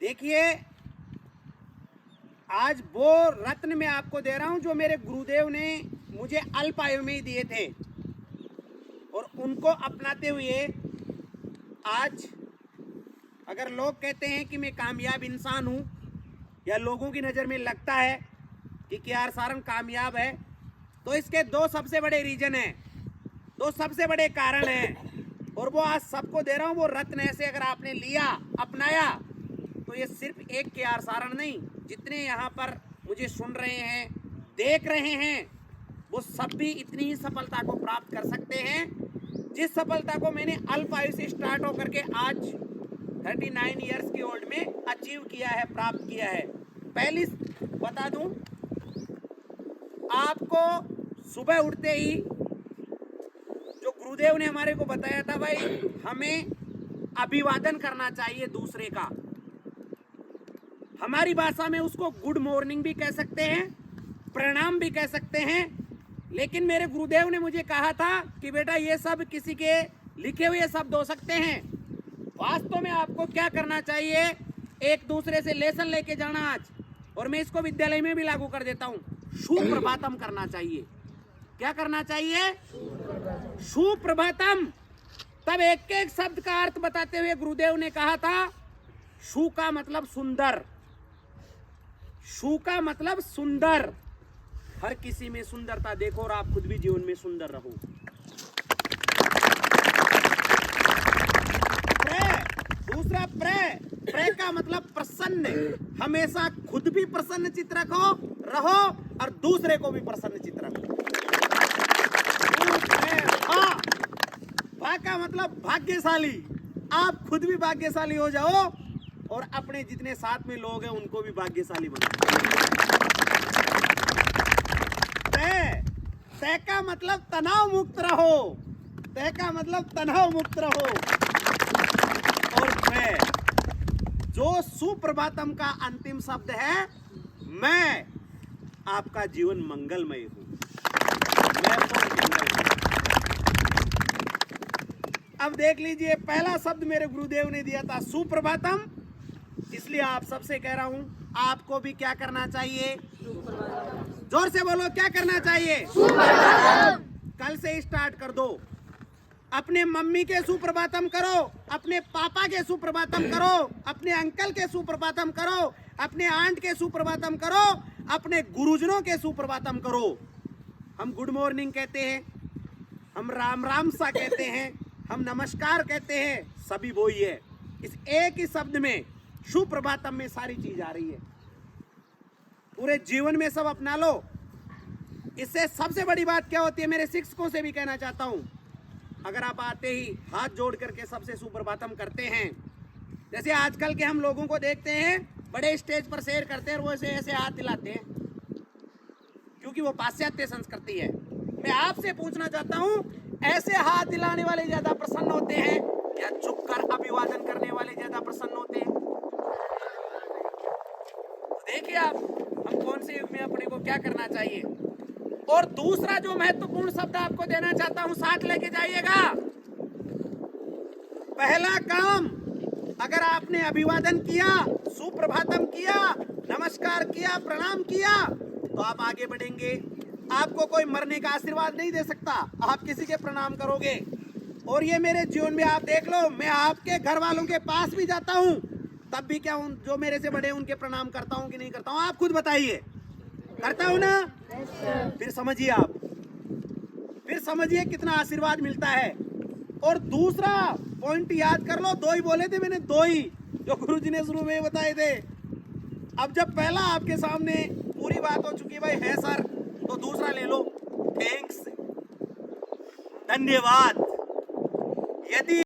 देखिए, आज वो रत्न मैं आपको दे रहा हूं जो मेरे गुरुदेव ने मुझे अल्प आयु में ही दिए थे, और उनको अपनाते हुए आज अगर लोग कहते हैं कि मैं कामयाब इंसान हूं, या लोगों की नज़र में लगता है कि KR सारंग कामयाब है, तो इसके दो सबसे बड़े रीजन हैं, दो सबसे बड़े कारण हैं, और वो आज सबको दे रहा हूं। वो रत्न ऐसे अगर आपने लिया, अपनाया, तो ये सिर्फ एक KR सारंग नहीं, जितने यहाँ पर मुझे सुन रहे हैं, देख रहे हैं, वो सब भी इतनी ही सफलता को प्राप्त कर सकते हैं जिस सफलता को मैंने अल्प आयु से स्टार्ट होकर के आज 39 ईयर्स की ओल्ड में अचीव किया है, प्राप्त किया है। पहली बता दूं, आपको सुबह उठते ही जो गुरुदेव ने हमारे को बताया था, भाई हमें अभिवादन करना चाहिए दूसरे का। हमारी भाषा में उसको गुड मॉर्निंग भी कह सकते हैं, प्रणाम भी कह सकते हैं, लेकिन मेरे गुरुदेव ने मुझे कहा था कि बेटा ये सब किसी के लिखे हुए शब्द हो सकते हैं, वास्तव में आपको क्या करना चाहिए, एक दूसरे से लेसन लेके जाना आज, और मैं इसको विद्यालय में भी लागू कर देता हूं। सुप्रभातम करना चाहिए। क्या करना चाहिए? सुप्रभातम। तब एक एक शब्द का अर्थ बताते हुए गुरुदेव ने कहा था, सु का मतलब सुंदर, सु का मतलब सुंदर। हर किसी में सुंदरता देखो और आप खुद भी जीवन में सुंदर रहो। दूसरा प्रे का मतलब प्रसन्न। हमेशा खुद भी प्रसन्न चित्त रहो और दूसरे को भी प्रसन्न चित्त रखो। भा का मतलब भाग्यशाली। आप खुद भी भाग्यशाली हो जाओ और अपने जितने साथ में लोग हैं उनको भी भाग्यशाली बनाओ। तय का मतलब तनाव मुक्त रहो। तय का मतलब तनाव मुक्त रहो। और मैं, जो सुप्रभातम का अंतिम शब्द है, मैं आपका जीवन मंगलमय हूं। अब देख लीजिए, पहला शब्द मेरे गुरुदेव ने दिया था सुप्रभातम, इसलिए आप सबसे कह रहा हूं, आपको भी क्या करना चाहिए? जोर से बोलो, क्या करना चाहिए? कल से स्टार्ट कर दो। अपने मम्मी के सुप्रभातम करो, अपने पापा के सुप्रभातम करो, अपने अंकल के सुप्रभातम करो, अपने आंट के सुप्रभातम करो, अपने गुरुजनों के सुप्रभातम करो। हम गुड मॉर्निंग कहते हैं, हम राम राम सा कहते हैं, हम नमस्कार कहते हैं, सभी वो ही है। इस एक ही शब्द में, सुप्रभातम में सारी चीज आ रही है। पूरे जीवन में सब अपना लो। इससे सबसे बड़ी बात क्या होती है, मेरे शिक्षकों से भी कहना चाहता हूं, अगर आप आते ही हाथ जोड़ करके सबसे सुप्रभातम करते हैं, जैसे आजकल के हम लोगों को देखते हैं, बड़े स्टेज पर शेयर करते हैं और वो ऐसे हाथ हिलाते हैं, क्योंकि वो पाश्चात्य संस्कृति है। मैं आपसे पूछना चाहता हूं, ऐसे हाथ हिलाने वाले ज्यादा प्रसन्न होते हैं या झुककर अभिवादन करने वाले ज्यादा प्रसन्न होते हैं? देखिए आप, हम कौन से युग में अपने को क्या करना चाहिए। और दूसरा जो महत्वपूर्ण शब्द आपको देना चाहता हूं, साथ लेके जाइएगा। पहला काम, अगर आपने अभिवादन किया, सुप्रभातम किया, नमस्कार किया, प्रणाम किया, तो आप आगे बढ़ेंगे। आपको कोई मरने का आशीर्वाद नहीं दे सकता, आप किसी के प्रणाम करोगे। और ये मेरे जीवन में आप देख लो, मैं आपके घर वालों के पास भी जाता हूं, तब भी क्या जो मेरे से बड़े उनके प्रणाम करता हूं कि नहीं करता हूं? आप खुद बताइए, करता हूं ना? फिर समझिए आप, फिर समझिए कितना आशीर्वाद मिलता है। और दूसरा पॉइंट याद कर लो, दो ही बोले थे मैंने, दो ही जो गुरुजी ने शुरू में बताए थे। अब जब पहला आपके सामने पूरी बात हो चुकी, भाई है सर, तो दूसरा ले लो, थैंक्स, धन्यवाद। यदि